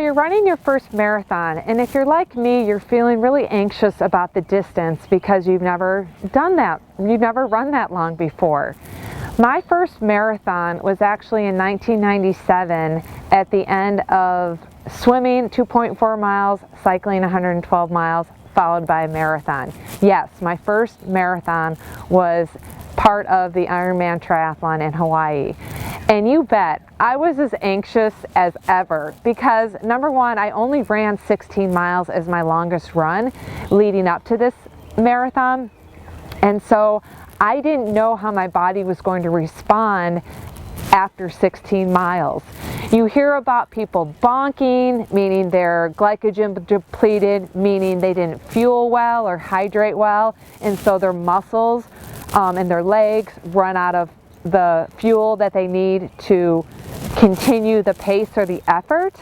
you're running your first marathon, and if you're like me, you're feeling really anxious about the distance because you've never done that, you've never run that long before. My first marathon was actually in 1997 at the end of swimming 2.4 miles, cycling 112 miles, followed by a marathon. Yes, my first marathon was part of the Ironman Triathlon in Hawaii. And you bet, I was as anxious as ever because number one, I only ran 16 miles as my longest run leading up to this marathon. And so I didn't know how my body was going to respond after 16 miles. You hear about people bonking, meaning they're glycogen depleted, meaning they didn't fuel well or hydrate well, and so their muscles and their legs run out of the fuel that they need to continue the pace or the effort,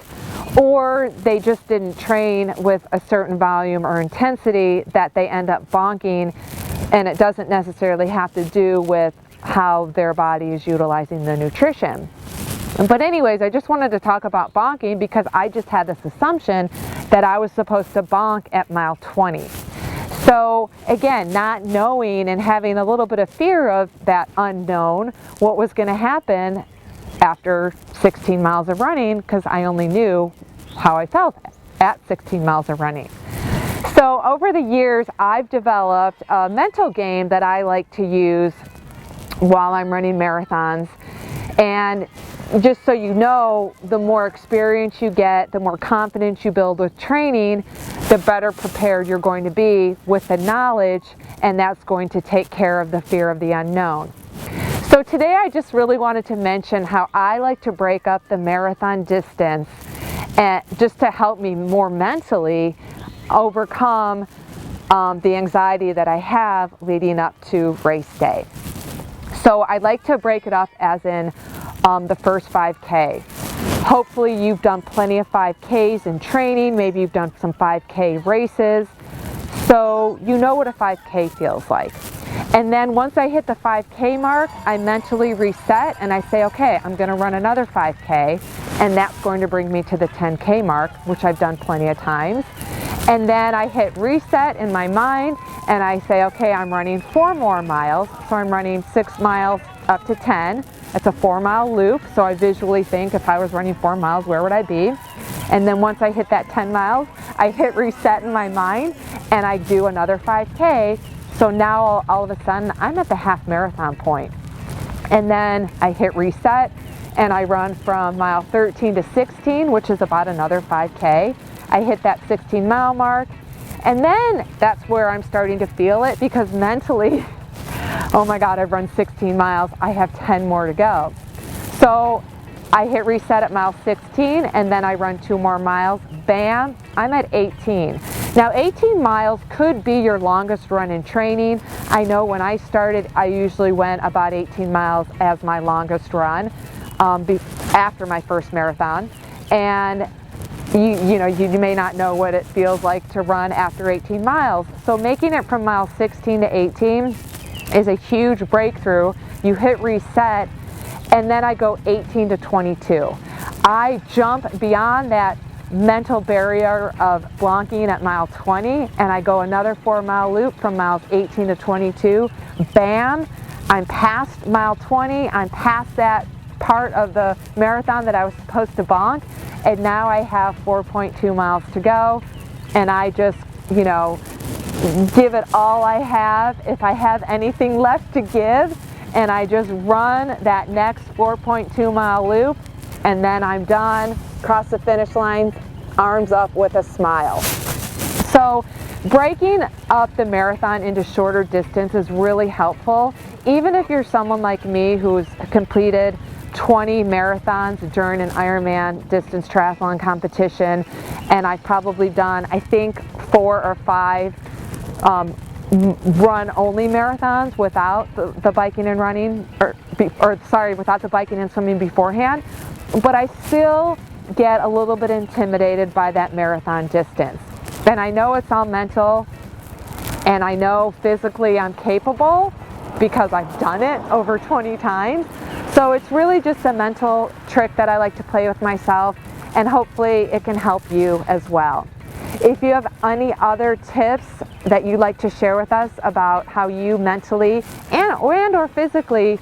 or they just didn't train with a certain volume or intensity that they end up bonking, and it doesn't necessarily have to do with how their body is utilizing the nutrition. But anyways, I just wanted to talk about bonking because I just had this assumption that I was supposed to bonk at mile 20. So again, not knowing and having a little bit of fear of that unknown, what was going to happen after 16 miles of running, because I only knew how I felt at 16 miles of running. So over the years, I've developed a mental game that I like to use while I'm running marathons. And just so you know, the more experience you get, the more confidence you build with training, the better prepared you're going to be with the knowledge, and that's going to take care of the fear of the unknown. So today I just really wanted to mention how I like to break up the marathon distance and just to help me more mentally overcome the anxiety that I have leading up to race day. So I like to break it up as in the first 5K. Hopefully you've done plenty of 5Ks in training, maybe you've done some 5K races, so you know what a 5K feels like. And then once I hit the 5K mark, I mentally reset and I say, okay, I'm going to run another 5K, and that's going to bring me to the 10K mark, which I've done plenty of times. And then I hit reset in my mind and I say, okay, I'm running 4 more miles. So I'm running 6 miles up to 10. It's a 4-mile loop. So I visually think if I was running 4 miles, where would I be? And then once I hit that 10 miles, I hit reset in my mind and I do another 5K. So now all of a sudden I'm at the half marathon point. And then I hit reset and I run from mile 13 to 16, which is about another 5K. I hit that 16-mile mark, and then that's where I'm starting to feel it because mentally, oh my God, I've run 16 miles, I have 10 more to go. So I hit reset at mile 16, and then I run 2 more miles, bam, I'm at 18. Now 18 miles could be your longest run in training. I know when I started, I usually went about 18 miles as my longest run after my first marathon, and you may not know what it feels like to run after 18 miles. So making it from mile 16 to 18 is a huge breakthrough. You hit reset, and then I go 18 to 22. I jump beyond that mental barrier of blonking at mile 20, and I go another 4-mile loop from miles 18 to 22. Bam, I'm past mile 20, I'm past that part of the marathon that I was supposed to bonk, and now I have 4.2 miles to go, and I just, give it all I have, if I have anything left to give, and I just run that next 4.2 mile loop, and then I'm done, cross the finish line, arms up with a smile. So breaking up the marathon into shorter distance is really helpful, even if you're someone like me who's completed 20 marathons during an Ironman distance triathlon competition, and I've probably done, I think, 4 or 5 run-only marathons without the biking and running, without the biking and swimming beforehand, but I still get a little bit intimidated by that marathon distance. And I know it's all mental, and I know physically I'm capable because I've done it over 20 times. So it's really just a mental trick that I like to play with myself. and hopefully it can help you as well. If you have any other tips that you'd like to share with us about how you mentally and or physically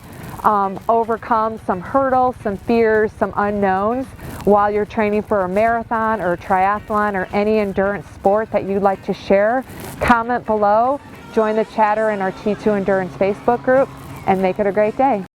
overcome some hurdles, some fears, some unknowns while you're training for a marathon or a triathlon or any endurance sport that you'd like to share, comment below, join the chatter in our T2 Endurance Facebook group, and make it a great day.